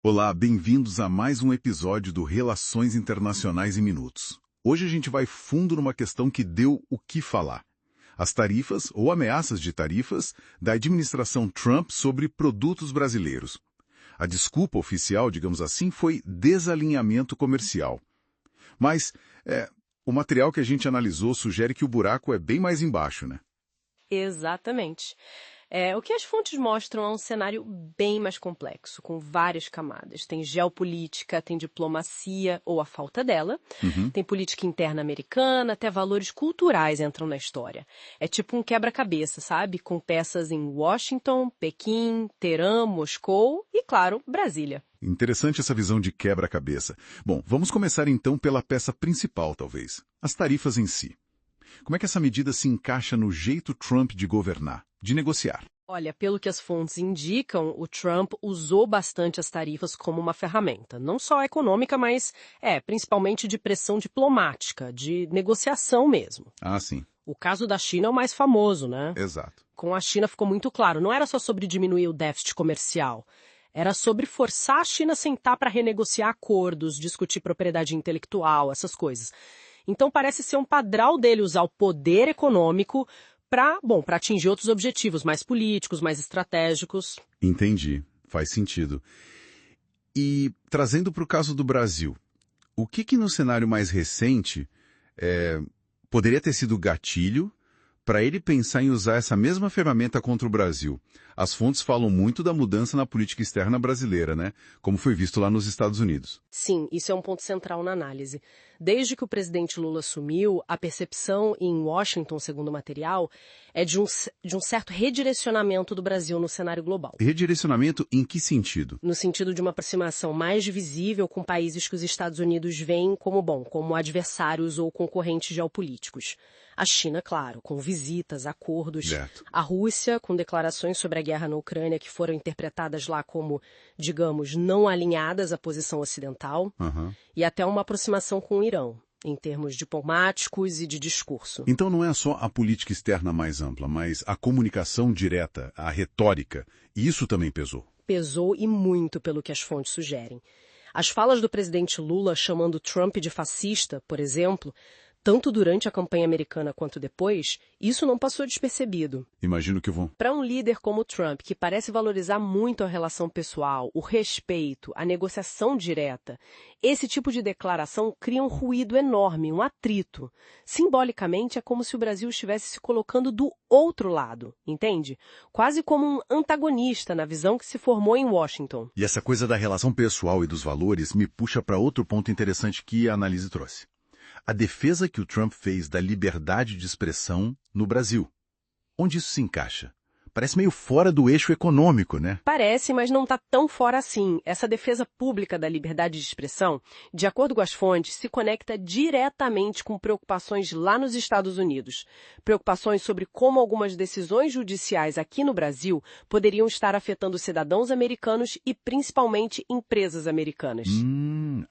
Olá, bem-vindos a mais um episódio do Relações Internacionais em Minutos. Hoje a gente vai fundo numa questão que deu o que falar. As tarifas, ou ameaças de tarifas, da administração Trump sobre produtos brasileiros. A desculpa oficial, digamos assim, foi desalinhamento comercial. Mas o material que a gente analisou sugere que o buraco é bem mais embaixo, né? Exatamente. O que as fontes mostram é um cenário bem mais complexo, com várias camadas. Tem geopolítica, tem diplomacia, ou a falta dela, tem política interna americana, até valores culturais entram na história. É tipo um quebra-cabeça, sabe? Com peças em Washington, Pequim, Teherã, Moscou e, claro, Brasília. Interessante essa visão de quebra-cabeça. Bom, vamos começar então pela peça principal, talvez. As tarifas em si. Como é que essa medida se encaixa no jeito Trump de governar, de negociar? Olha, pelo que as fontes indicam, o Trump usou bastante as tarifas como uma ferramenta, não só econômica, mas principalmente de pressão diplomática, de negociação mesmo. Ah, sim. O caso da China é o mais famoso, né? Exato. Com a China ficou muito claro, não era só sobre diminuir o déficit comercial, era sobre forçar a China a sentar para renegociar acordos, discutir propriedade intelectual, essas coisas. Então parece ser um padrão dele usar o poder econômico para atingir outros objetivos mais políticos, mais estratégicos. Entendi. Faz sentido. E trazendo para o caso do Brasil, o que no cenário mais recente poderia ter sido gatilho para ele pensar em usar essa mesma ferramenta contra o Brasil? As fontes falam muito da mudança na política externa brasileira, né? Como foi visto lá nos Estados Unidos. Sim, isso é um ponto central na análise. Desde que o presidente Lula assumiu, a percepção em Washington, segundo o material, é de um certo redirecionamento do Brasil no cenário global. Redirecionamento em que sentido? No sentido de uma aproximação mais visível com países que os Estados Unidos veem como adversários ou concorrentes geopolíticos. A China, claro, com visitas, acordos. Certo. A Rússia, com declarações sobre a guerra na Ucrânia que foram interpretadas lá como, digamos, não alinhadas à posição ocidental. E até uma aproximação com o Irã, em termos diplomáticos e de discurso. Então não é só a política externa mais ampla, mas a comunicação direta, a retórica. Isso também pesou. Pesou e muito pelo que as fontes sugerem. As falas do presidente Lula chamando Trump de fascista, por exemplo, tanto durante a campanha americana quanto depois, isso não passou despercebido. Imagino que vão. Para um líder como Trump, que parece valorizar muito a relação pessoal, o respeito, a negociação direta, esse tipo de declaração cria um ruído enorme, um atrito. Simbolicamente, é como se o Brasil estivesse se colocando do outro lado, entende? Quase como um antagonista na visão que se formou em Washington. E essa coisa da relação pessoal e dos valores me puxa para outro ponto interessante que a análise trouxe. A defesa que o Trump fez da liberdade de expressão no Brasil. Onde isso se encaixa? Parece meio fora do eixo econômico, né? Parece, mas não está tão fora assim. Essa defesa pública da liberdade de expressão, de acordo com as fontes, se conecta diretamente com preocupações lá nos Estados Unidos. Preocupações sobre como algumas decisões judiciais aqui no Brasil poderiam estar afetando cidadãos americanos e principalmente empresas americanas.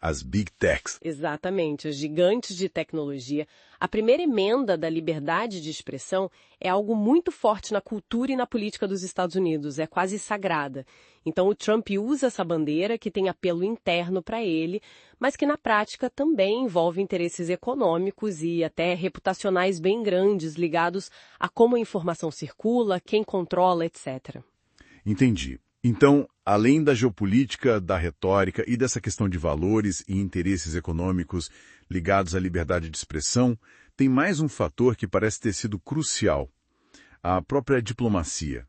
As Big Techs. Exatamente, os gigantes de tecnologia. A primeira emenda da liberdade de expressão é algo muito forte na cultura e na política dos Estados Unidos, é quase sagrada. Então o Trump usa essa bandeira que tem apelo interno para ele, mas que na prática também envolve interesses econômicos e até reputacionais bem grandes ligados a como a informação circula, quem controla, etc. Entendi. Então, além da geopolítica, da retórica e dessa questão de valores e interesses econômicos ligados à liberdade de expressão, tem mais um fator que parece ter sido crucial: a própria diplomacia,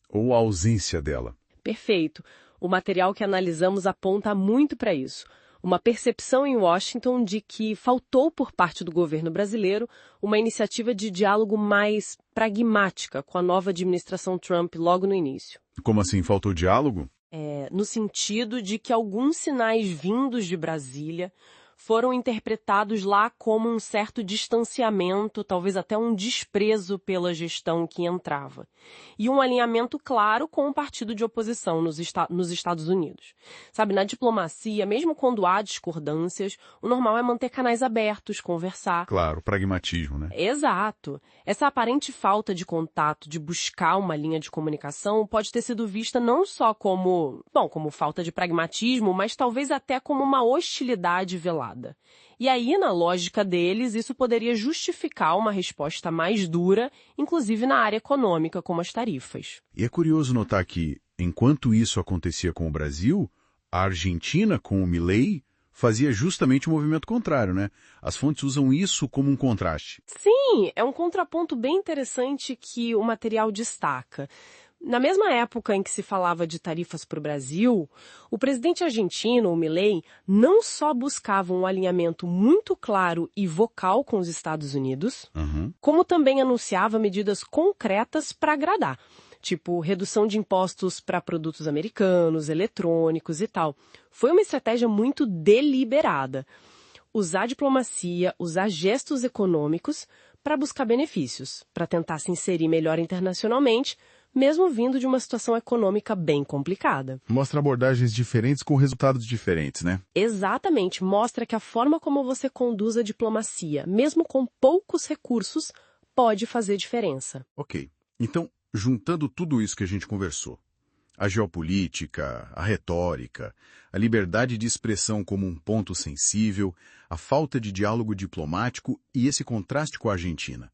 ou a ausência dela. Perfeito. O material que analisamos aponta muito para isso. Uma percepção em Washington de que faltou por parte do governo brasileiro uma iniciativa de diálogo mais pragmática com a nova administração Trump logo no início. Como assim, faltou diálogo? No sentido de que alguns sinais vindos de Brasília foram interpretados lá como um certo distanciamento, talvez até um desprezo pela gestão que entrava. E um alinhamento claro com o partido de oposição nos Estados Unidos. Sabe, na diplomacia, mesmo quando há discordâncias, o normal é manter canais abertos, conversar. Claro, pragmatismo, né? Exato. Essa aparente falta de contato, de buscar uma linha de comunicação, pode ter sido vista não só como falta de pragmatismo, mas talvez até como uma hostilidade velada. E aí, na lógica deles, isso poderia justificar uma resposta mais dura, inclusive na área econômica, como as tarifas. E é curioso notar que, enquanto isso acontecia com o Brasil, a Argentina, com o Milei, fazia justamente o movimento contrário, né? As fontes usam isso como um contraste. Sim, é um contraponto bem interessante que o material destaca. Na mesma época em que se falava de tarifas para o Brasil, o presidente argentino, o Milei, não só buscava um alinhamento muito claro e vocal com os Estados Unidos, como também anunciava medidas concretas para agradar, tipo redução de impostos para produtos americanos, eletrônicos e tal. Foi uma estratégia muito deliberada. Usar diplomacia, usar gestos econômicos para buscar benefícios, para tentar se inserir melhor internacionalmente, mesmo vindo de uma situação econômica bem complicada. Mostra abordagens diferentes com resultados diferentes, né? Exatamente, mostra que a forma como você conduz a diplomacia, mesmo com poucos recursos, pode fazer diferença. Ok, então, juntando tudo isso que a gente conversou, a geopolítica, a retórica, a liberdade de expressão como um ponto sensível, a falta de diálogo diplomático e esse contraste com a Argentina.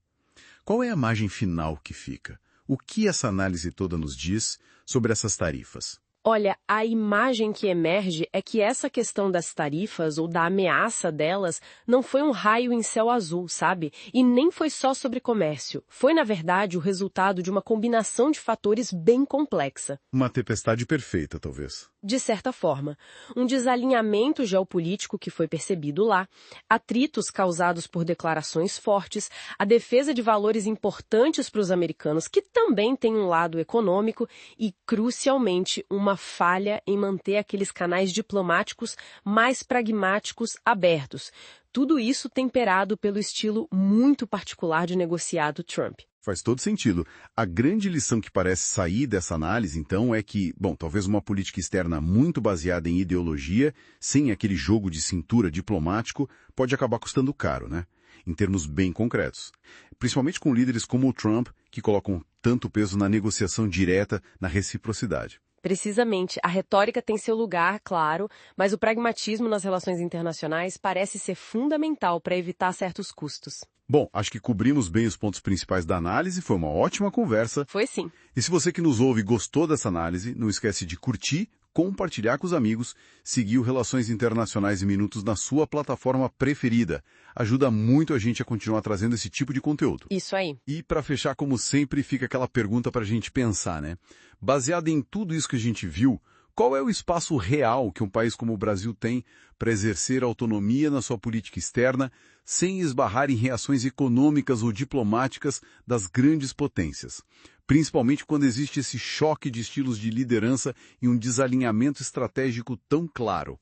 Qual é a imagem final que fica? O que essa análise toda nos diz sobre essas tarifas? Olha, a imagem que emerge é que essa questão das tarifas ou da ameaça delas não foi um raio em céu azul, sabe? E nem foi só sobre comércio. Foi, na verdade, o resultado de uma combinação de fatores bem complexa. Uma tempestade perfeita, talvez. De certa forma, um desalinhamento geopolítico que foi percebido lá, atritos causados por declarações fortes, a defesa de valores importantes para os americanos, que também tem um lado econômico, e, crucialmente, uma falha em manter aqueles canais diplomáticos mais pragmáticos abertos. Tudo isso temperado pelo estilo muito particular de negociar do Trump. Faz todo sentido. A grande lição que parece sair dessa análise, então, é que, talvez uma política externa muito baseada em ideologia, sem aquele jogo de cintura diplomático, pode acabar custando caro, né? Em termos bem concretos. Principalmente com líderes como o Trump, que colocam tanto peso na negociação direta, na reciprocidade. Precisamente, a retórica tem seu lugar, claro, mas o pragmatismo nas relações internacionais parece ser fundamental para evitar certos custos. Bom, acho que cobrimos bem os pontos principais da análise, foi uma ótima conversa. Foi sim. E se você que nos ouve gostou dessa análise, não esquece de curtir, compartilhar com os amigos, seguir o Relações Internacionais em Minutos na sua plataforma preferida. Ajuda muito a gente a continuar trazendo esse tipo de conteúdo. Isso aí. E para fechar, como sempre, fica aquela pergunta para a gente pensar, né? Baseado em tudo isso que a gente viu, qual é o espaço real que um país como o Brasil tem para exercer autonomia na sua política externa, sem esbarrar em reações econômicas ou diplomáticas das grandes potências? Principalmente quando existe esse choque de estilos de liderança e um desalinhamento estratégico tão claro.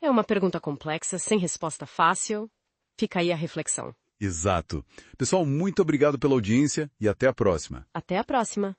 É uma pergunta complexa, sem resposta fácil. Fica aí a reflexão. Exato. Pessoal, muito obrigado pela audiência e até a próxima. Até a próxima.